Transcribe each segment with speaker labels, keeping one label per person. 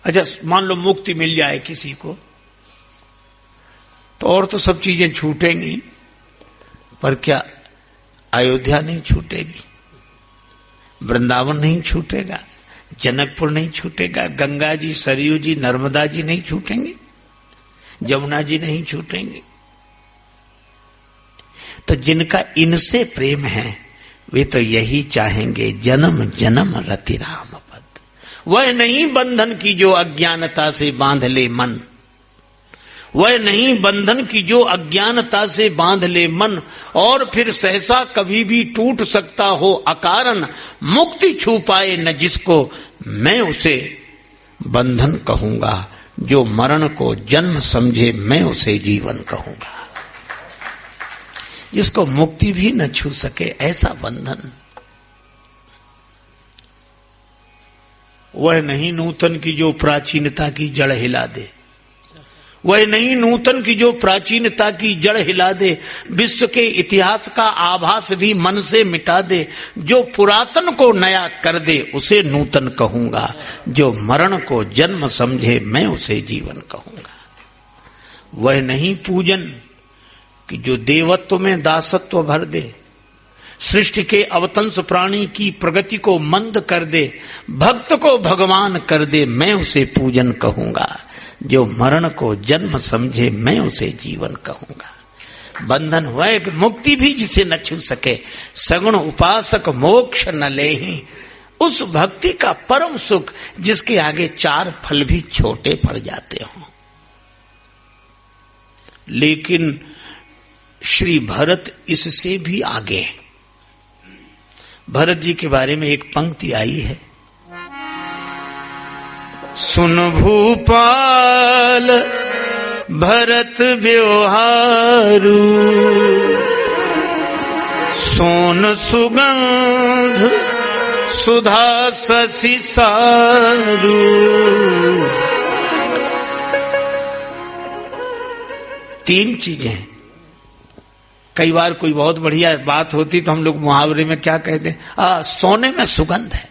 Speaker 1: अच्छा मान लो मुक्ति मिल जाए किसी को, तो और तो सब चीजें छूटेंगी, पर क्या अयोध्या नहीं छूटेगी, वृंदावन नहीं छूटेगा, जनकपुर नहीं छूटेगा, गंगा जी, सरयू जी, नर्मदा जी नहीं छूटेंगे, यमुना जी नहीं छूटेंगे। तो जिनका इनसे प्रेम है वे तो यही चाहेंगे, जन्म जन्म रति राम पद। वह नहीं बंधन की जो अज्ञानता से बांध ले मन, वह नहीं बंधन की जो अज्ञानता से बांध ले मन, और फिर सहसा कभी भी टूट सकता हो अकारण। मुक्ति छू पाए न जिसको, मैं उसे बंधन कहूंगा, जो मरण को जन्म समझे मैं उसे जीवन कहूंगा। जिसको मुक्ति भी न छू सके ऐसा बंधन, वह नहीं नूतन की जो प्राचीनता की जड़ हिला दे, वह नहीं नूतन की जो प्राचीनता की जड़ हिला दे, विश्व के इतिहास का आभास भी मन से मिटा दे। जो पुरातन को नया कर दे उसे नूतन कहूंगा, जो मरण को जन्म समझे मैं उसे जीवन कहूंगा। वह नहीं पूजन कि जो देवत्व में दासत्व भर दे, सृष्टि के अवतंस प्राणी की प्रगति को मंद कर दे, भक्त को भगवान कर दे, मैं उसे पूजन कहूंगा। जो मरण को जन्म समझे मैं उसे जीवन कहूंगा। बंधन वह कि मुक्ति भी जिसे न छू सके, सगुण उपासक मोक्ष न लेहि। उस भक्ति का परम सुख जिसके आगे चार फल भी छोटे पड़ जाते हों। लेकिन श्री भरत इससे भी आगे हैं। भरत जी के बारे में एक पंक्ति आई है, सुन भूपाल भरत व्यवहारू, सोन सुगंध सुधा शशि सारू। तीन चीजें। कई बार कोई बहुत बढ़िया बात होती तो हम लोग मुहावरे में क्या कहते हैं, सोने में सुगंध है।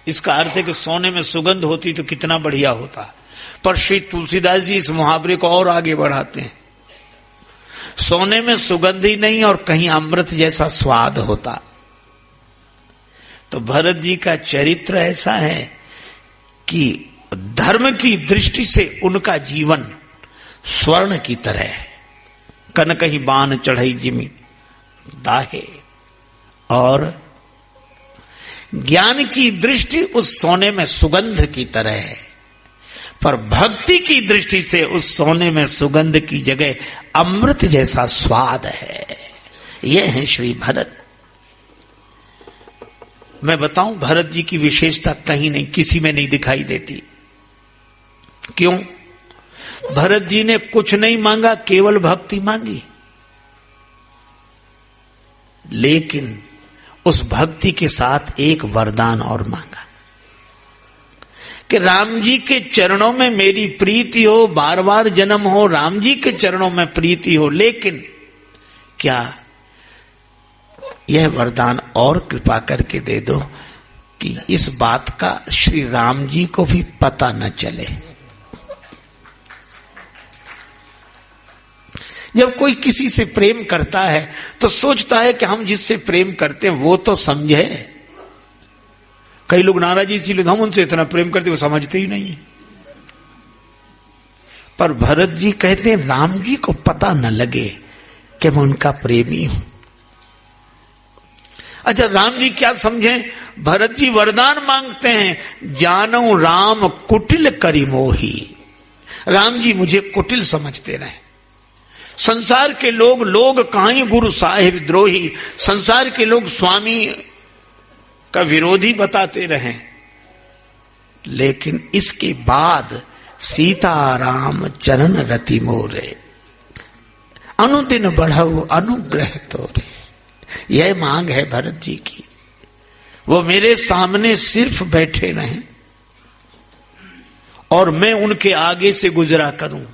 Speaker 1: इसका अर्थ है कि सोने में सुगंध होती तो कितना बढ़िया होता। पर श्री तुलसीदास जी इस मुहावरे को और आगे बढ़ाते हैं, सोने में सुगंध ही नहीं और कहीं अमृत जैसा स्वाद होता। तो भरत जी का चरित्र ऐसा है कि धर्म की दृष्टि से उनका जीवन स्वर्ण की तरह है। कन कहीं बान चढ़ई जिमी दाहे, और ज्ञान की दृष्टि उस सोने में सुगंध की तरह है, पर भक्ति की दृष्टि से उस सोने में सुगंध की जगह अमृत जैसा स्वाद है। यह है श्री भरत। मैं बताऊं, भरत जी की विशेषता कहीं नहीं, किसी में नहीं दिखाई देती। क्यों? भरत जी ने कुछ नहीं मांगा, केवल भक्ति मांगी। लेकिन उस भक्ति के साथ एक वरदान और मांगा कि राम जी के चरणों में मेरी प्रीति हो, बार बार जन्म हो, राम जी के चरणों में प्रीति हो। लेकिन क्या यह वरदान और कृपा करके दे दो कि इस बात का श्री राम जी को भी पता न चले। जब कोई किसी से प्रेम करता है तो सोचता है कि हम जिससे प्रेम करते हैं वो तो समझे। कई लोग नाराज इसीलिए हम उनसे इतना प्रेम करते, वो समझते ही नहीं है। पर भरत जी कहते हैं राम जी को पता न लगे कि मैं उनका प्रेमी हूं। अच्छा, राम जी क्या समझे? भरत जी वरदान मांगते हैं, जानू राम कुटिल करी मोही। राम जी मुझे कुटिल समझते रहे। संसार के लोग काहीं गुरु साहिब द्रोही, संसार के लोग स्वामी का विरोधी बताते रहे। लेकिन इसके बाद सीताराम चरण रति मोरे, अनुदिन बढ़ाओ अनुग्रह तोरे। यह मांग है भरत जी की। वो मेरे सामने सिर्फ बैठे रहें और मैं उनके आगे से गुजरा करूं।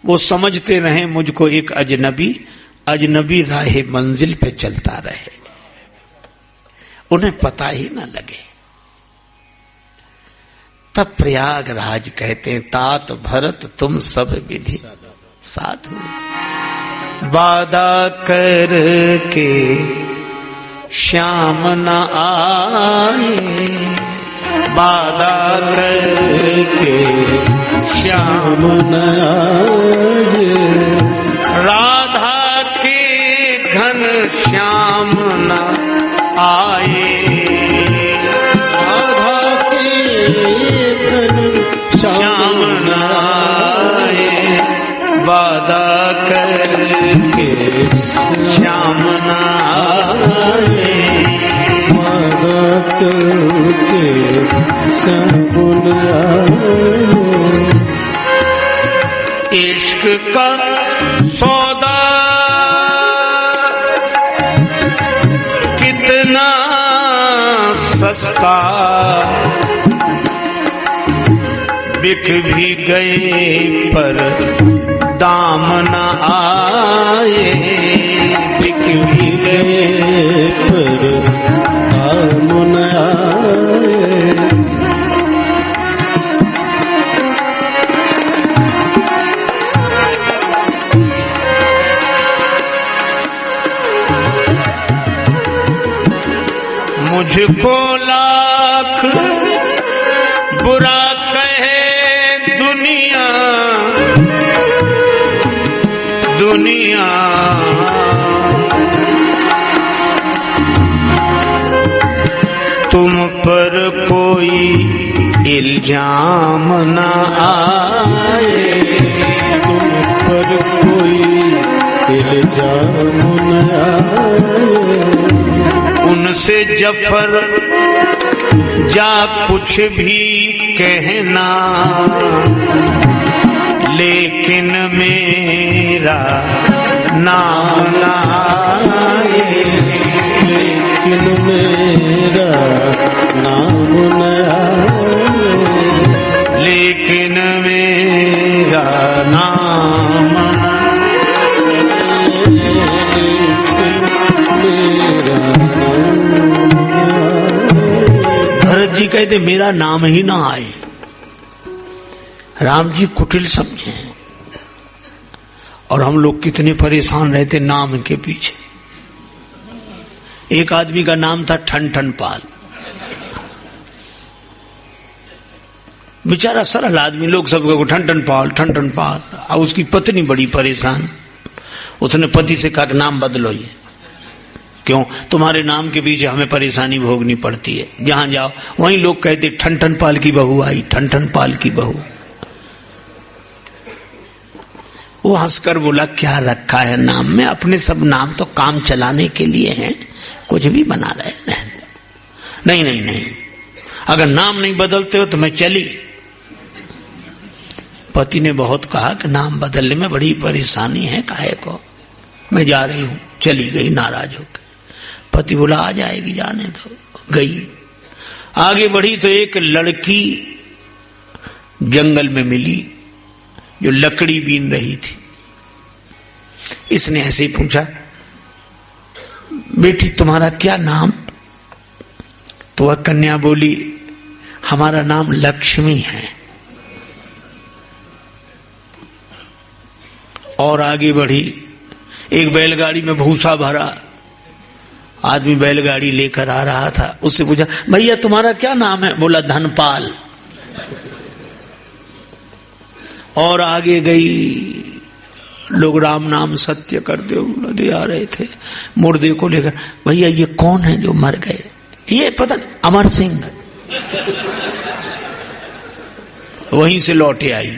Speaker 1: वो समझते रहे मुझको एक अजनबी राह मंजिल पे चलता रहे, उन्हें पता ही ना लगे। तब प्रयागराज कहते तात भरत तुम सब विधि साधु। वादा कर के श्याम न आए, वादा कर के श्याम न आए, राधा के घन श्याम न आए, राधा के घन श्याम न आए, वादा करके श्याम न आए, वादा करके श्याम न आए। इश्क का सौदा कितना सस्ता, बिक भी गए पर दाम न आए, बिक भी गए पर दाम न आए। मुझको लाख बुरा कहे दुनिया, दुनिया तुम पर कोई इल्जाम न आए, तुम पर कोई इल्जाम न आए। उनसे जफर जा कुछ भी कहना, लेकिन मेरा नाम न आए, लेकिन मेरा नाम न आए, लेकिन मेरा नाम न भरत जी कहते मेरा नाम ही ना आए। राम जी कुटिल समझे, और हम लोग कितने परेशान रहते नाम के पीछे। एक आदमी का नाम था ठन ठन पाल, बेचारा सरल आदमी, लोग सबको ठन ठन पाल ठन ठन पाल। और उसकी पत्नी बड़ी परेशान, उसने पति से कहा नाम बदलो, ये क्यों, तुम्हारे नाम के पीछे हमें परेशानी भोगनी पड़ती है, जहां जाओ वहीं लोग कहते ठन ठन पाल की बहू आई, ठन ठन पाल की बहू। वो हंसकर बोला क्या रखा है नाम में, अपने सब नाम तो काम चलाने के लिए हैं, कुछ भी बना रहे हैं। नहीं नहीं नहीं, अगर नाम नहीं बदलते हो तो मैं चली। पति ने बहुत कहा कि नाम बदलने में बड़ी परेशानी है, काहे को, मैं जा रही हूं। चली गई नाराज होकर। पति बोला आ जाएगी, जाने दो। गई, आगे बढ़ी तो एक लड़की जंगल में मिली जो लकड़ी बीन रही थी। इसने ऐसे ही पूछा बेटी तुम्हारा क्या नाम? तो वह कन्या बोली हमारा नाम लक्ष्मी है। और आगे बढ़ी, एक बैलगाड़ी में भूसा भरा आदमी बैलगाड़ी लेकर आ रहा था। उससे पूछा भैया तुम्हारा क्या नाम है? बोला धनपाल। और आगे गई, लोग राम नाम सत्य कर दे आ रहे थे मुर्दे को लेकर। भैया ये कौन है जो मर गए? ये पता नहीं, अमर सिंह। वहीं से लौटे आई।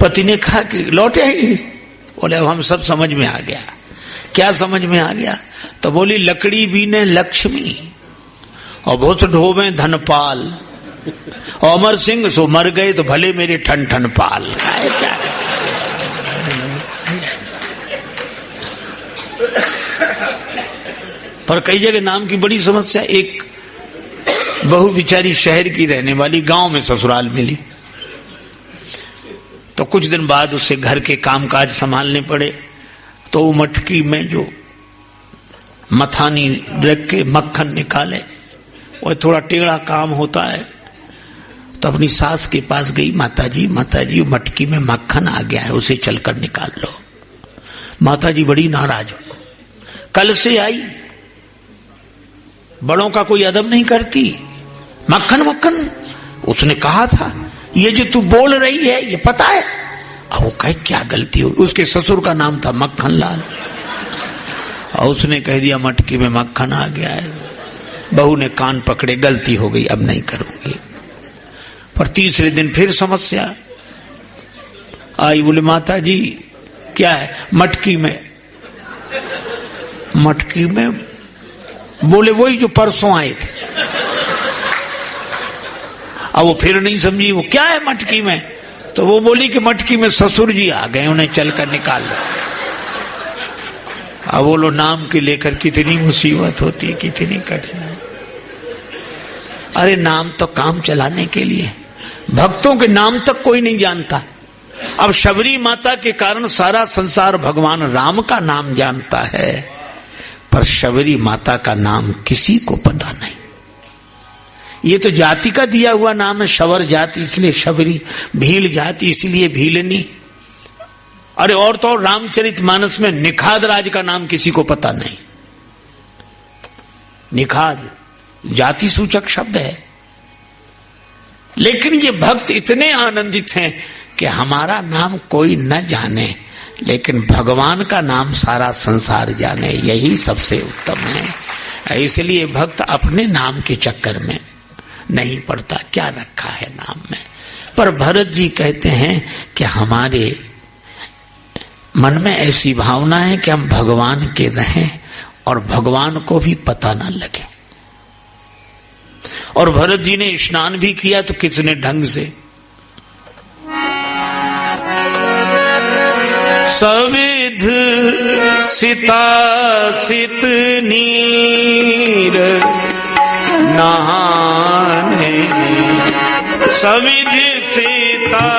Speaker 1: पति ने कहा कि लौटे आई? बोले हम सब समझ में आ गया। क्या समझ में आ गया? तो बोली लकड़ी बीने लक्ष्मी और भूस ढोवे धनपाल, और अमर सिंह सो मर गए तो भले मेरे ठन ठन पाल। क्या पर कई जगह नाम की बड़ी समस्या। एक बहू बिचारी शहर की रहने वाली गांव में ससुराल मिली, तो कुछ दिन बाद उसे घर के कामकाज संभालने पड़े। तो वो मटकी में जो मथानी रख के मक्खन निकाले, वो थोड़ा टेढ़ा काम होता है, तो अपनी सास के पास गई, माताजी माताजी मटकी में मक्खन आ गया है, उसे चलकर निकाल लो। माताजी बड़ी नाराज, कल से आई, बड़ों का कोई अदब नहीं करती, मक्खन मक्खन। उसने कहा था ये जो तू बोल रही है ये पता है। अब वो कहे क्या गलती हो, उसके ससुर का नाम था मक्खन लाल, और उसने कह दिया मटकी में मक्खन आ गया है। बहू ने कान पकड़े, गलती हो गई, अब नहीं करूंगी। पर तीसरे दिन फिर समस्या आई, बोले माता जी क्या है, मटकी में बोले वही जो परसों आए थे। अब वो फिर नहीं समझी, वो क्या है मटकी में, तो वो बोली कि मटकी में ससुर जी आ गए, उन्हें चलकर निकाल लो। अब बोलो नाम के लेकर कितनी मुसीबत होती है, कितनी कठिनाई। अरे नाम तो काम चलाने के लिए, भक्तों के नाम तक कोई नहीं जानता। अब शबरी माता के कारण सारा संसार भगवान राम का नाम जानता है, पर शबरी माता का नाम किसी को पता नहीं। ये तो जाति का दिया हुआ नाम है, शबर जाति इसलिए शबरी, भील जाति इसलिए भीलनी। अरे और तो और रामचरितमानस में निखाद राज का नाम किसी को पता नहीं। निखाद जाति सूचक शब्द है, लेकिन ये भक्त इतने आनंदित हैं कि हमारा नाम कोई न जाने, लेकिन भगवान का नाम सारा संसार जाने, यही सबसे उत्तम है। इसलिए भक्त अपने नाम के चक्कर में नहीं पड़ता, क्या रखा है नाम में। पर भरत जी कहते हैं कि हमारे मन में ऐसी भावना है कि हम भगवान के रहें और भगवान को भी पता न लगे। और भरत जी ने स्नान भी किया तो कितने ढंग से, सविध सितासित नीर नहाने, सविध सितासित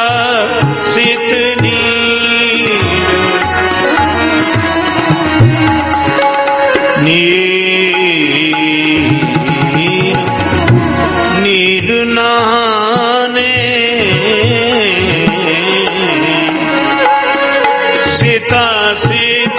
Speaker 1: नीर नीर नहाने, सितासित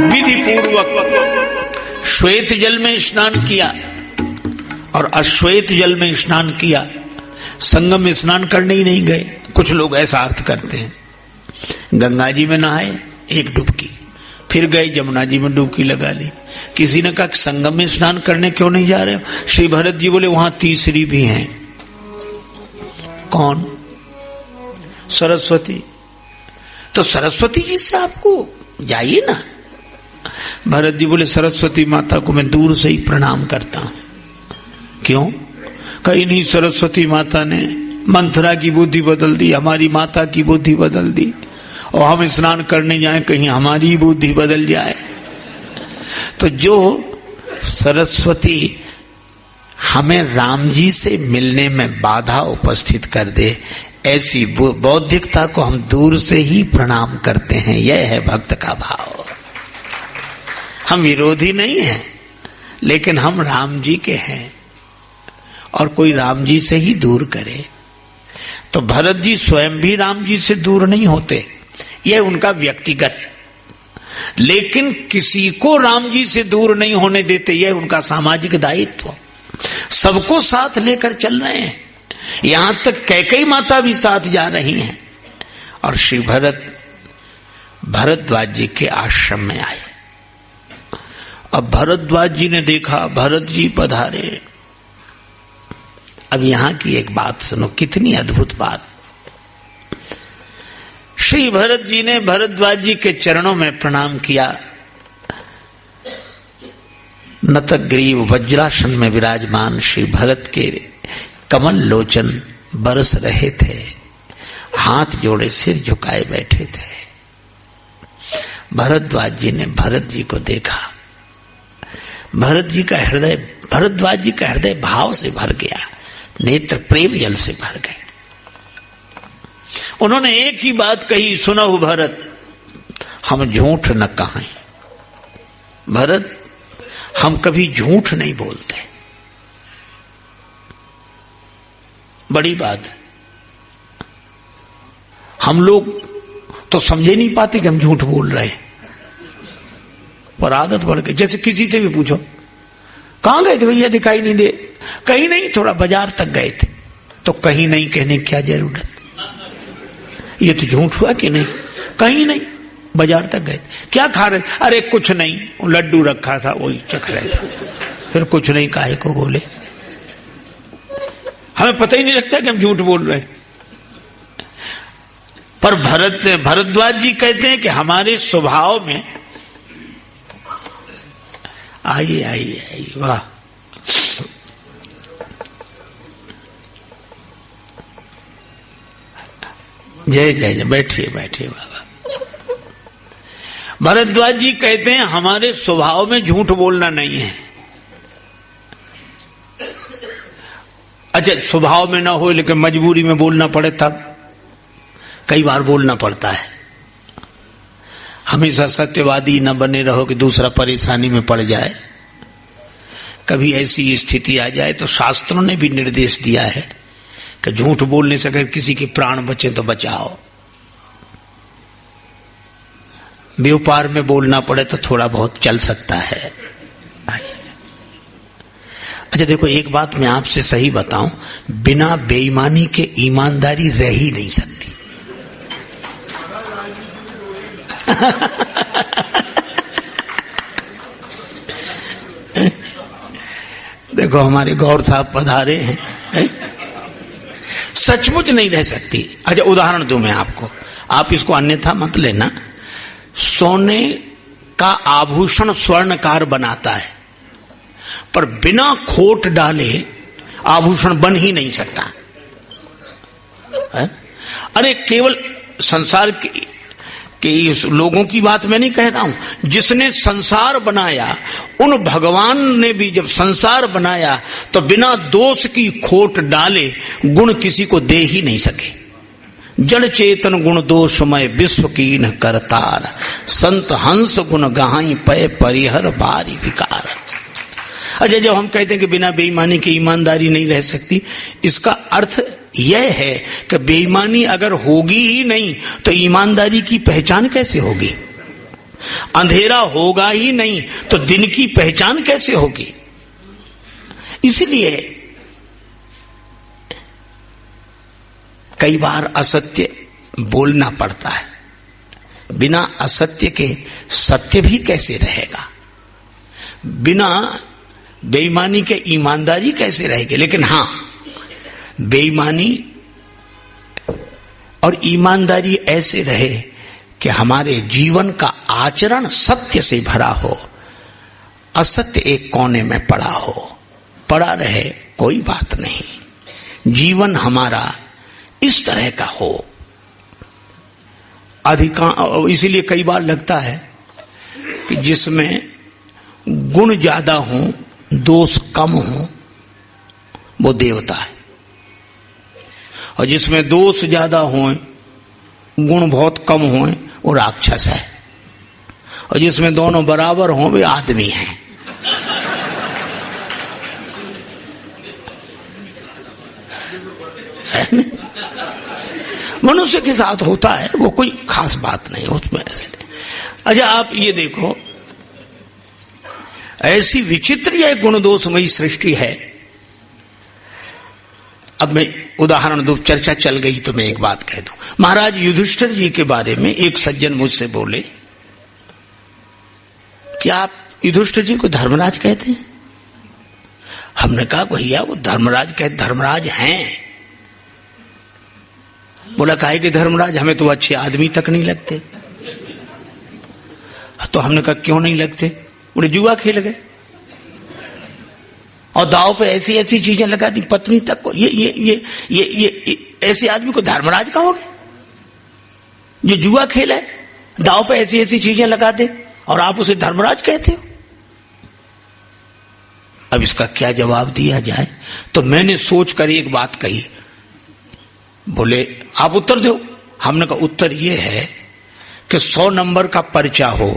Speaker 1: विधि पूर्वक श्वेत जल में स्नान किया और अश्वेत जल में स्नान किया। संगम में स्नान करने ही नहीं गए। कुछ लोग ऐसा अर्थ करते हैं, गंगा जी में नहाए एक डुबकी, फिर गए जमुना जी में डुबकी लगा ली। किसी ने कहा संगम में स्नान करने क्यों नहीं जा रहे हो? श्री भरत जी बोले वहां तीसरी भी हैं। कौन? सरस्वती। तो सरस्वती जी से आपको जाइए ना। भरत जी बोले सरस्वती माता को मैं दूर से ही प्रणाम करता हूं। क्यों? कहीं नहीं, सरस्वती माता ने मंथरा की बुद्धि बदल दी, हमारी माता की बुद्धि बदल दी, और हम स्नान करने जाएं कहीं हमारी बुद्धि बदल जाए। तो जो सरस्वती हमें राम जी से मिलने में बाधा उपस्थित कर दे, ऐसी बौद्धिकता को हम दूर से ही प्रणाम करते हैं। यह है भक्त का भाव। हम विरोधी नहीं हैं, लेकिन हम राम जी के हैं, और कोई राम जी से ही दूर करे। तो भरत जी स्वयं भी राम जी से दूर नहीं होते, यह उनका व्यक्तिगत, लेकिन किसी को राम जी से दूर नहीं होने देते, यह उनका सामाजिक दायित्व। सबको साथ लेकर चल रहे हैं, यहां तक कैकेयी माता भी साथ जा रही हैं। और श्री भरद्वाज जी के आश्रम में आए। अब भरद्वाज जी ने देखा भरत जी पधारे। अब यहां की एक बात सुनो, कितनी अद्भुत बात। श्री भरत जी ने भरद्वाज जी के चरणों में प्रणाम किया। नतग्रीव वज्रासन में विराजमान श्री भरत के कमल लोचन बरस रहे थे, हाथ जोड़े सिर झुकाए बैठे थे। भरद्वाज जी ने भरत जी को देखा। भरद्वाज जी का हृदय भाव से भर गया, नेत्र प्रेम जल से भर गए। उन्होंने एक ही बात कही, सुनो भरत, हम झूठ न कहें। भरत, हम कभी झूठ नहीं बोलते। बड़ी बात है। हम लोग तो समझे नहीं पाते कि हम झूठ बोल रहे हैं, पर आदत बढ़ गई। जैसे किसी से भी पूछो, कहां गए थे भैया, दिखाई नहीं दे। कहीं नहीं, थोड़ा बाजार तक गए थे। तो कहीं नहीं कहने की क्या जरूरत, ये तो झूठ हुआ कि नहीं। कहीं नहीं, बाजार तक गए थे। क्या खा रहे? अरे कुछ नहीं, लड्डू रखा था वही चख रहे थे। फिर कुछ नहीं काहे को बोले? हमें पता ही नहीं लगता कि हम झूठ बोल रहे हैं। पर भरद्वाज जी कहते हैं कि हमारे स्वभाव में, आइए आइए आइए, वाह, जय जय जय, बैठिए बैठिए बाबा। भरद्वाज जी कहते हैं हमारे स्वभाव में झूठ बोलना नहीं है। अच्छा, स्वभाव में ना हो लेकिन मजबूरी में बोलना पड़े तब, कई बार बोलना पड़ता है। हमेशा सत्यवादी न बने रहो कि दूसरा परेशानी में पड़ जाए। कभी ऐसी स्थिति आ जाए तो शास्त्रों ने भी निर्देश दिया है कि झूठ बोलने से अगर किसी के प्राण बचे तो बचाओ। व्यापार में बोलना पड़े तो थोड़ा बहुत चल सकता है। अच्छा देखो, एक बात मैं आपसे सही बताऊं, बिना बेईमानी के ईमानदारी रह ही नहीं सकती। देखो हमारे गौर साहब पधारे हैं, सचमुच नहीं रह सकती। अच्छा उदाहरण दूं मैं आपको, आप इसको अन्यथा मत लेना। सोने का आभूषण स्वर्णकार बनाता है, पर बिना खोट डाले आभूषण बन ही नहीं सकता है? अरे केवल संसार के लोगों की बात मैं नहीं कह रहा हूं। जिसने संसार बनाया, उन भगवान ने भी जब संसार बनाया तो बिना दोष की खोट डाले गुण किसी को दे ही नहीं सके। जड़ चेतन गुण दोषमय विश्व कीन करतार, संत हंस गुण गहाई पय परिहर बारी विकार। अच्छा, जब हम कहते हैं कि बिना बेईमानी की ईमानदारी नहीं रह सकती, इसका अर्थ यह है कि बेईमानी अगर होगी ही नहीं तो ईमानदारी की पहचान कैसे होगी? अंधेरा होगा ही नहीं तो दिन की पहचान कैसे होगी? इसलिए कई बार असत्य बोलना पड़ता है। बिना असत्य के सत्य भी कैसे रहेगा? बिना बेईमानी के ईमानदारी कैसे रहेगी? लेकिन हां, बेईमानी और ईमानदारी ऐसे रहे कि हमारे जीवन का आचरण सत्य से भरा हो, असत्य एक कोने में पड़ा रहे कोई बात नहीं। जीवन हमारा इस तरह का हो। इसीलिए कई बार लगता है कि जिसमें गुण ज्यादा हो, दोष कम हो, वो देवता है, और जिसमें दोष ज्यादा हो, गुण बहुत कम हो, वो राक्षस है, और जिसमें दोनों बराबर हो वे आदमी हैं। मनुष्य के साथ होता है, वो कोई खास बात नहीं उसमें ऐसे नहीं। अच्छा आप ये देखो, ऐसी विचित्र यह गुण दोषमयी सृष्टि है। अब मैं उदाहरण दूं, चर्चा चल गई तो मैं एक बात कह दूं। महाराज युधिष्ठिर जी के बारे में एक सज्जन मुझसे बोले कि आप युधिष्ठिर जी को धर्मराज कहते हैं? हमने कहा भैया वो धर्मराज हैं। बोला काहे कि धर्मराज, हमें तो अच्छे आदमी तक नहीं लगते। तो हमने कहा क्यों नहीं लगते? बोले जुआ खेल गए और दाव पे ऐसी ऐसी चीजें लगा दी पत्नी तक को। ये ऐसे आदमी को धर्मराज कहोगे? जो जुआ खेल है, दाव पे ऐसी ऐसी चीजें लगा दे और आप उसे धर्मराज कहते हो? अब इसका क्या जवाब दिया जाए? तो मैंने सोचकर एक बात कही। बोले आप उत्तर दो। हमने कहा उत्तर ये है कि 100 नंबर का पर्चा हो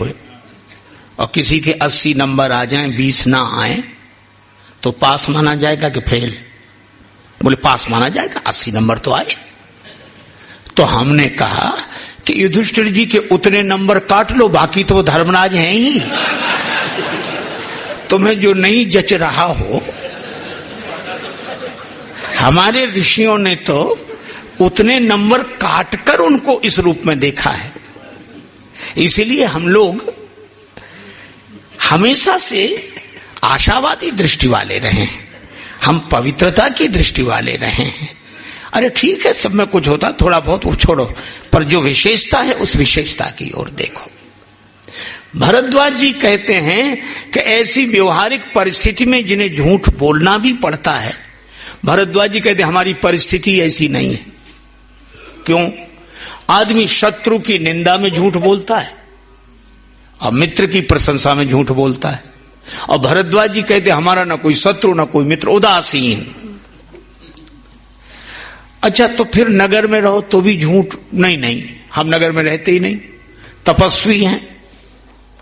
Speaker 1: और किसी के 80 नंबर आ जाएं, 20 ना आए, तो पास माना जाएगा कि फेल? बोले पास माना जाएगा, 80 नंबर तो आए। तो हमने कहा कि युधिष्ठिर जी के उतने नंबर काट लो, बाकी तो धर्मराज हैं ही। तुम्हें जो नहीं जच रहा हो, हमारे ऋषियों ने तो उतने नंबर काटकर उनको इस रूप में देखा है। इसलिए हम लोग हमेशा से आशावादी दृष्टि वाले रहे हैं, हम पवित्रता की दृष्टि वाले रहे हैं। अरे ठीक है, सब में कुछ होता, थोड़ा बहुत वो छोड़ो, पर जो विशेषता है उस विशेषता की ओर देखो। भरद्वाज जी कहते हैं कि ऐसी व्यवहारिक परिस्थिति में जिन्हें झूठ बोलना भी पड़ता है, भरद्वाज जी कहते हैं हमारी परिस्थिति ऐसी नहीं है। क्यों? आदमी शत्रु की निंदा में झूठ बोलता है और मित्र की प्रशंसा में झूठ बोलता है, और भरद्वाज जी कहते हमारा ना कोई शत्रु ना कोई मित्र, उदासीन। अच्छा, तो फिर नगर में रहो तो भी झूठ? नहीं, हम नगर में रहते ही नहीं, तपस्वी हैं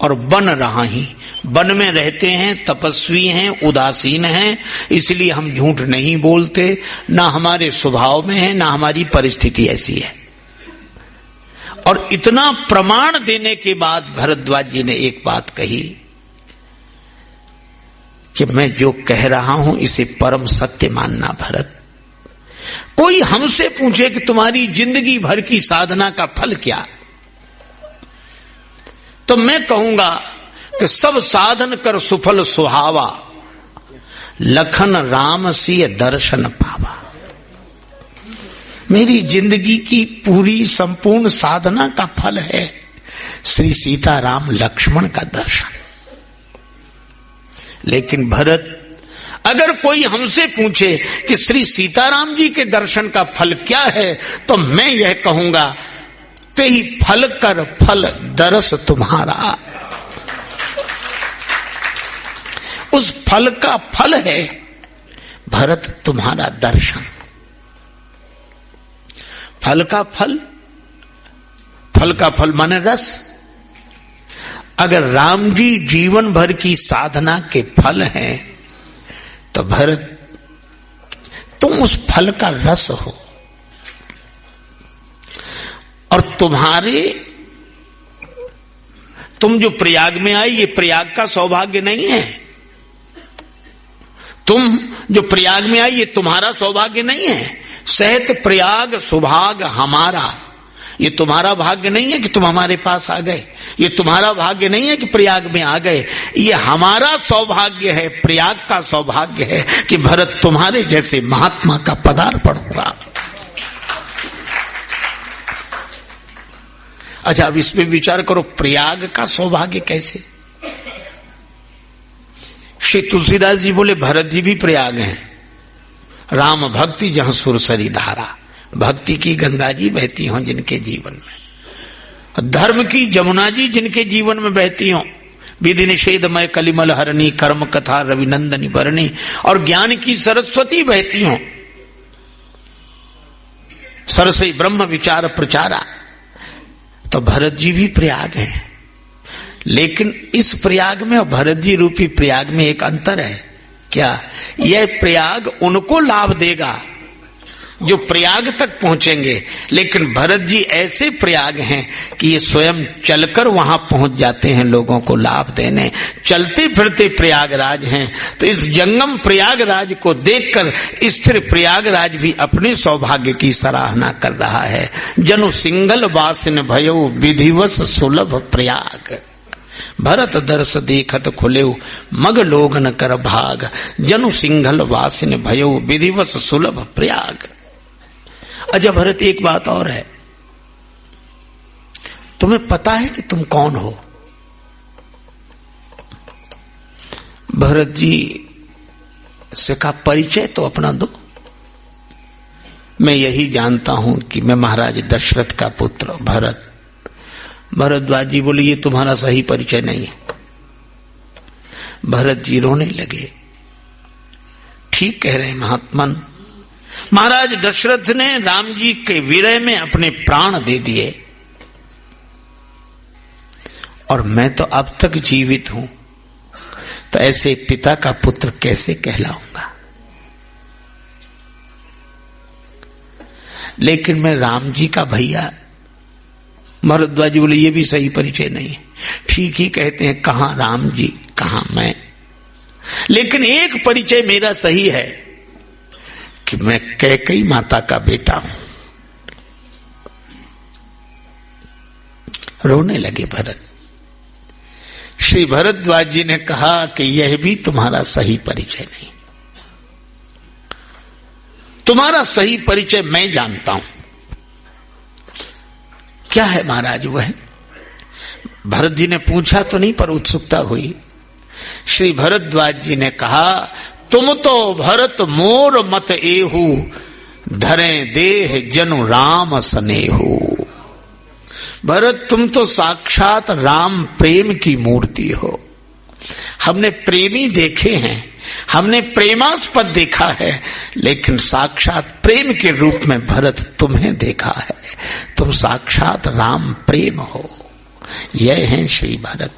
Speaker 1: और बन रहा ही, वन में रहते हैं, तपस्वी हैं, उदासीन हैं, इसलिए हम झूठ नहीं बोलते, ना हमारे स्वभाव में है, ना हमारी परिस्थिति ऐसी है। और इतना प्रमाण देने के बाद भरद्वाज जी ने एक बात कही कि मैं जो कह रहा हूं इसे परम सत्य मानना भरत। कोई हमसे पूछे कि तुम्हारी जिंदगी भर की साधना का फल क्या, तो मैं कहूंगा कि सब साधन कर सुफल सुहावा, लखन राम सिय दर्शन पावा। मेरी जिंदगी की पूरी संपूर्ण साधना का फल है श्री सीताराम लक्ष्मण का दर्शन। लेकिन भरत, अगर कोई हमसे पूछे कि श्री सीताराम जी के दर्शन का फल क्या है, तो मैं यह कहूंगा ते ही फल कर फल दरस तुम्हारा। उस फल का फल है भरत तुम्हारा दर्शन। फल का फल, फल का फल माने रस। अगर राम जी जीवन भर की साधना के फल हैं, तो भरत तुम उस फल का रस हो। और तुम जो प्रयाग में आए, ये प्रयाग का सौभाग्य नहीं है। तुम जो प्रयाग में आए, ये तुम्हारा सौभाग्य नहीं है। सहत प्रयाग सुभाग हमारा, ये तुम्हारा भाग्य नहीं है कि तुम हमारे पास आ गए, ये तुम्हारा भाग्य नहीं है कि प्रयाग में आ गए, ये हमारा सौभाग्य है, प्रयाग का सौभाग्य है कि भरत तुम्हारे जैसे महात्मा का पदार्पण हुआ। अच्छा, अब इसमें विचार करो, प्रयाग का सौभाग्य कैसे? श्री तुलसीदास जी बोले भरत जी भी प्रयाग हैं। राम भक्ति जहां सुरसरी धारा, भक्ति की गंगा जी बहती हों जिनके जीवन में, धर्म की जमुना जी जिनके जीवन में बहती हों, विधि निषेधमय कलिमल हरणी, कर्म कथा रविनंदनी भरणी, और ज्ञान की सरस्वती बहती हों, सरसई ब्रह्म विचार प्रचारा, तो भरत जी भी प्रयाग हैं। लेकिन इस प्रयाग में और भरत जी रूपी प्रयाग में एक अंतर है। क्या? यह प्रयाग उनको लाभ देगा जो प्रयाग तक पहुंचेंगे, लेकिन भरत जी ऐसे प्रयाग हैं कि ये स्वयं चलकर वहां पहुंच जाते हैं लोगों को लाभ देने। चलते फिरते प्रयागराज हैं। तो इस जंगम प्रयागराज को देखकर स्थिर प्रयागराज भी अपने सौभाग्य की सराहना कर रहा है। जनु सिंगल वासिन भयो विधिवश सुलभ प्रयाग, भरत दर्श देखत खुलेउ मग लोगन कर भाग, जनु सिंघल वासिन भयो विधिवश सुलभ प्रयाग। अच्छा भरत, एक बात और है, तुम्हें पता है कि तुम कौन हो? भरत जी से का परिचय तो अपना दो। मैं यही जानता हूं कि मैं महाराज दशरथ का पुत्र भरत। भरद्वाज जी बोले ये तुम्हारा सही परिचय नहीं है। भरत जी रोने लगे। ठीक कह रहे हैं महात्मन, महाराज दशरथ ने राम जी के विरह में अपने प्राण दे दिए, और मैं तो अब तक जीवित हूं, तो ऐसे पिता का पुत्र कैसे कहलाऊंगा। लेकिन मैं राम जी का भैया। भरद्वाज जी बोले ये भी सही परिचय नहीं है। ठीक ही कहते हैं, कहां राम जी कहां मैं, लेकिन एक परिचय मेरा सही है कि मैं कैकेयी माता का बेटा हूं। रोने लगे भरत। श्री भरद्वाज जी ने कहा कि यह भी तुम्हारा सही परिचय नहीं, तुम्हारा सही परिचय मैं जानता हूं। क्या है महाराज वह? भरत जी ने पूछा तो नहीं, पर उत्सुकता हुई। श्री भरद्वाज जी ने कहा, तुम तो भरत मोर मत एहू, धरे देह जनु राम स्नेहू। भरत तुम तो साक्षात राम प्रेम की मूर्ति हो। हमने प्रेमी देखे हैं, हमने प्रेमास्पद देखा है, लेकिन साक्षात प्रेम के रूप में भरत तुम्हें देखा है। तुम साक्षात राम प्रेम हो। यह है श्री भरत।